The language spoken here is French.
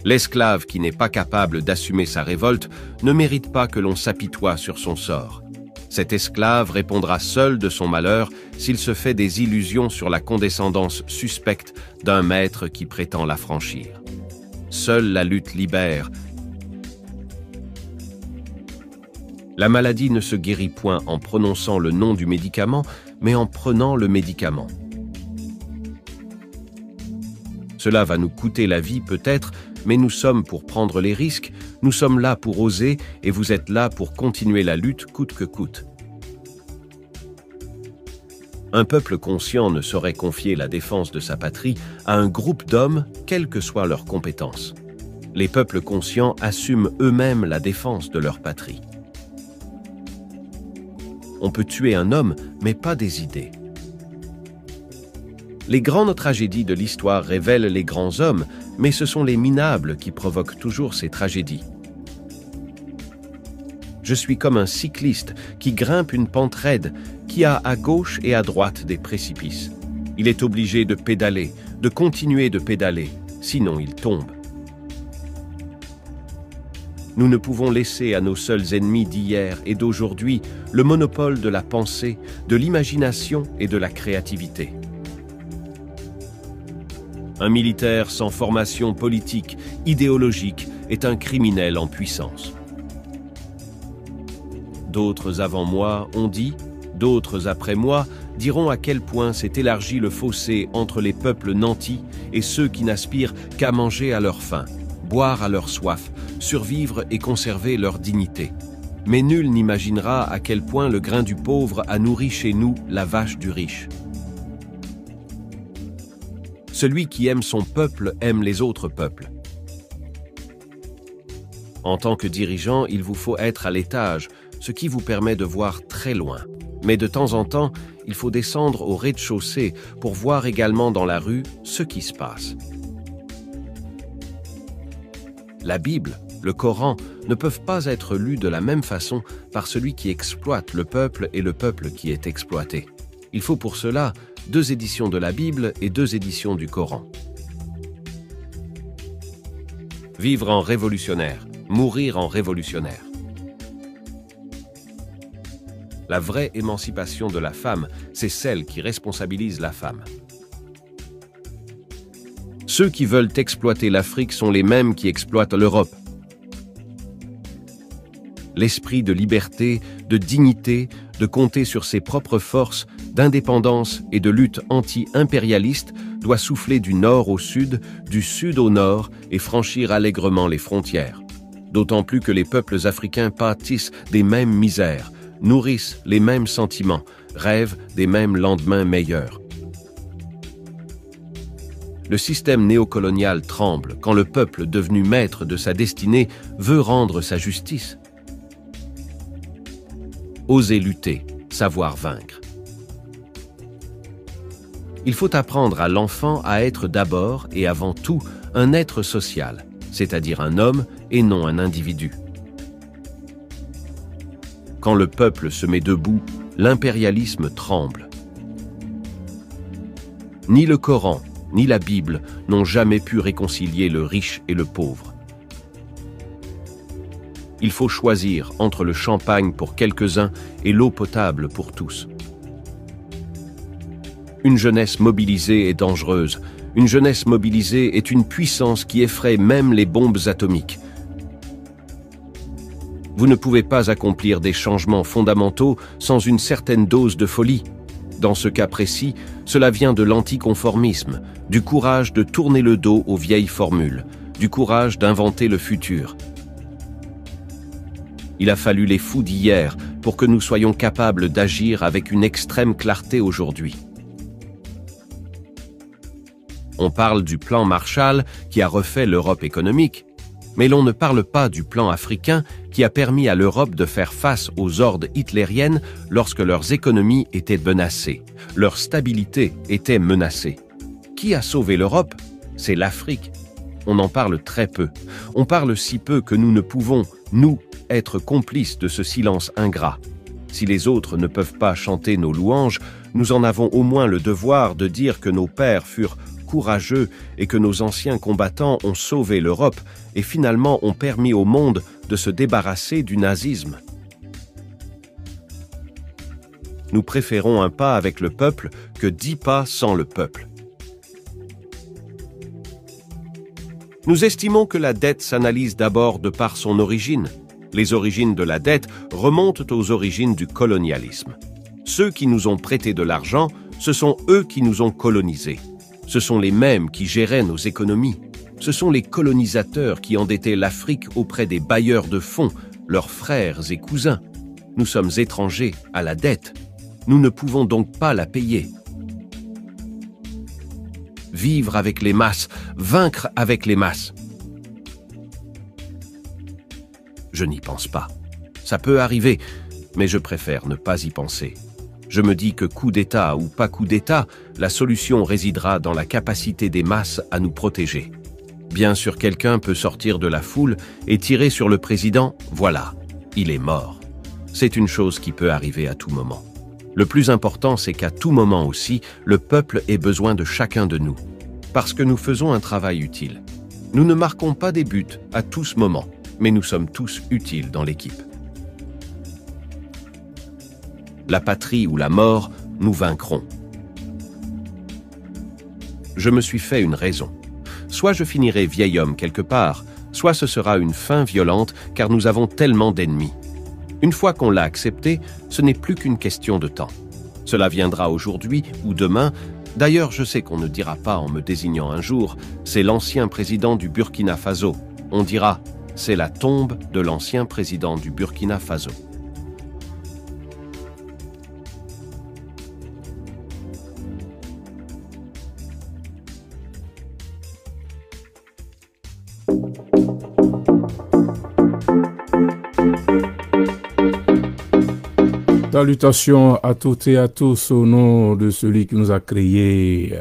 L'esclave qui n'est pas capable d'assumer sa révolte ne mérite pas que l'on s'apitoie sur son sort. Cet esclave répondra seul de son malheur s'il se fait des illusions sur la condescendance suspecte d'un maître qui prétend l'affranchir. Seule la lutte libère. La maladie ne se guérit point en prononçant le nom du médicament, mais en prenant le médicament. Cela va nous coûter la vie peut-être, mais nous sommes pour prendre les risques, nous sommes là pour oser et vous êtes là pour continuer la lutte coûte que coûte. Un peuple conscient ne saurait confier la défense de sa patrie à un groupe d'hommes, quelles que soient leurs compétences. Les peuples conscients assument eux-mêmes la défense de leur patrie. On peut tuer un homme, mais pas des idées. Les grandes tragédies de l'histoire révèlent les grands hommes, mais ce sont les minables qui provoquent toujours ces tragédies. Je suis comme un cycliste qui grimpe une pente raide, qui a à gauche et à droite des précipices. Il est obligé de pédaler, de continuer de pédaler, sinon il tombe. Nous ne pouvons laisser à nos seuls ennemis d'hier et d'aujourd'hui le monopole de la pensée, de l'imagination et de la créativité. Un militaire sans formation politique, idéologique, est un criminel en puissance. D'autres avant moi ont dit, d'autres après moi diront à quel point s'est élargi le fossé entre les peuples nantis et ceux qui n'aspirent qu'à manger à leur faim, boire à leur soif, survivre et conserver leur dignité. Mais nul n'imaginera à quel point le grain du pauvre a nourri chez nous la vache du riche. Celui qui aime son peuple aime les autres peuples. En tant que dirigeant, il vous faut être à l'étage, ce qui vous permet de voir très loin. Mais de temps en temps, il faut descendre au rez-de-chaussée pour voir également dans la rue ce qui se passe. La Bible, le Coran, ne peuvent pas être lus de la même façon par celui qui exploite le peuple et le peuple qui est exploité. Il faut pour cela 2 éditions de la Bible et 2 éditions du Coran. Vivre en révolutionnaire, mourir en révolutionnaire. La vraie émancipation de la femme, c'est celle qui responsabilise la femme. Ceux qui veulent exploiter l'Afrique sont les mêmes qui exploitent l'Europe. L'esprit de liberté, de dignité, de compter sur ses propres forces, d'indépendance et de lutte anti-impérialiste doit souffler du nord au sud au nord et franchir allègrement les frontières. D'autant plus que les peuples africains pâtissent des mêmes misères, nourrissent les mêmes sentiments, rêvent des mêmes lendemains meilleurs. Le système néocolonial tremble quand le peuple devenu maître de sa destinée veut rendre sa justice. Oser lutter, savoir vaincre. Il faut apprendre à l'enfant à être d'abord et avant tout un être social, c'est-à-dire un homme et non un individu. Quand le peuple se met debout, l'impérialisme tremble. Ni le Coran, ni la Bible n'ont jamais pu réconcilier le riche et le pauvre. Il faut choisir entre le champagne pour quelques-uns et l'eau potable pour tous. Une jeunesse mobilisée est dangereuse. Une jeunesse mobilisée est une puissance qui effraie même les bombes atomiques. Vous ne pouvez pas accomplir des changements fondamentaux sans une certaine dose de folie. Dans ce cas précis, cela vient de l'anticonformisme, du courage de tourner le dos aux vieilles formules, du courage d'inventer le futur. Il a fallu les fous d'hier pour que nous soyons capables d'agir avec une extrême clarté aujourd'hui. On parle du plan Marshall qui a refait l'Europe économique, mais l'on ne parle pas du plan africain qui a permis à l'Europe de faire face aux hordes hitlériennes lorsque leurs économies étaient menacées, leur stabilité était menacée. Qui a sauvé l'Europe? c'est l'Afrique. On en parle très peu. On parle si peu que nous ne pouvons, nous, être complices de ce silence ingrat. Si les autres ne peuvent pas chanter nos louanges, nous en avons au moins le devoir de dire que nos pères furent courageux et que nos anciens combattants ont sauvé l'Europe et finalement ont permis au monde de se débarrasser du nazisme. Nous préférons un pas avec le peuple que 10 pas sans le peuple. Nous estimons que la dette s'analyse d'abord de par son origine. Les origines de la dette remontent aux origines du colonialisme. Ceux qui nous ont prêté de l'argent, ce sont eux qui nous ont colonisés. Ce sont les mêmes qui géraient nos économies. Ce sont les colonisateurs qui endettaient l'Afrique auprès des bailleurs de fonds, leurs frères et cousins. Nous sommes étrangers à la dette. Nous ne pouvons donc pas la payer. Vivre avec les masses, vaincre avec les masses. Je n'y pense pas. Ça peut arriver, mais je préfère ne pas y penser. Je me dis que coup d'État ou pas coup d'État, la solution résidera dans la capacité des masses à nous protéger. Bien sûr, quelqu'un peut sortir de la foule et tirer sur le président, voilà, il est mort. C'est une chose qui peut arriver à tout moment. Le plus important, c'est qu'à tout moment aussi, le peuple ait besoin de chacun de nous. Parce que nous faisons un travail utile. Nous ne marquons pas des buts à tout ce moment, mais nous sommes tous utiles dans l'équipe. La patrie ou la mort, nous vaincrons. Je me suis fait une raison. Soit je finirai vieil homme quelque part, soit ce sera une fin violente car nous avons tellement d'ennemis. Une fois qu'on l'a accepté, ce n'est plus qu'une question de temps. Cela viendra aujourd'hui ou demain. D'ailleurs, je sais qu'on ne dira pas en me désignant un jour, c'est l'ancien président du Burkina Faso. On dira, c'est la tombe de l'ancien président du Burkina Faso. Salutations à toutes et à tous au nom de celui qui nous a créés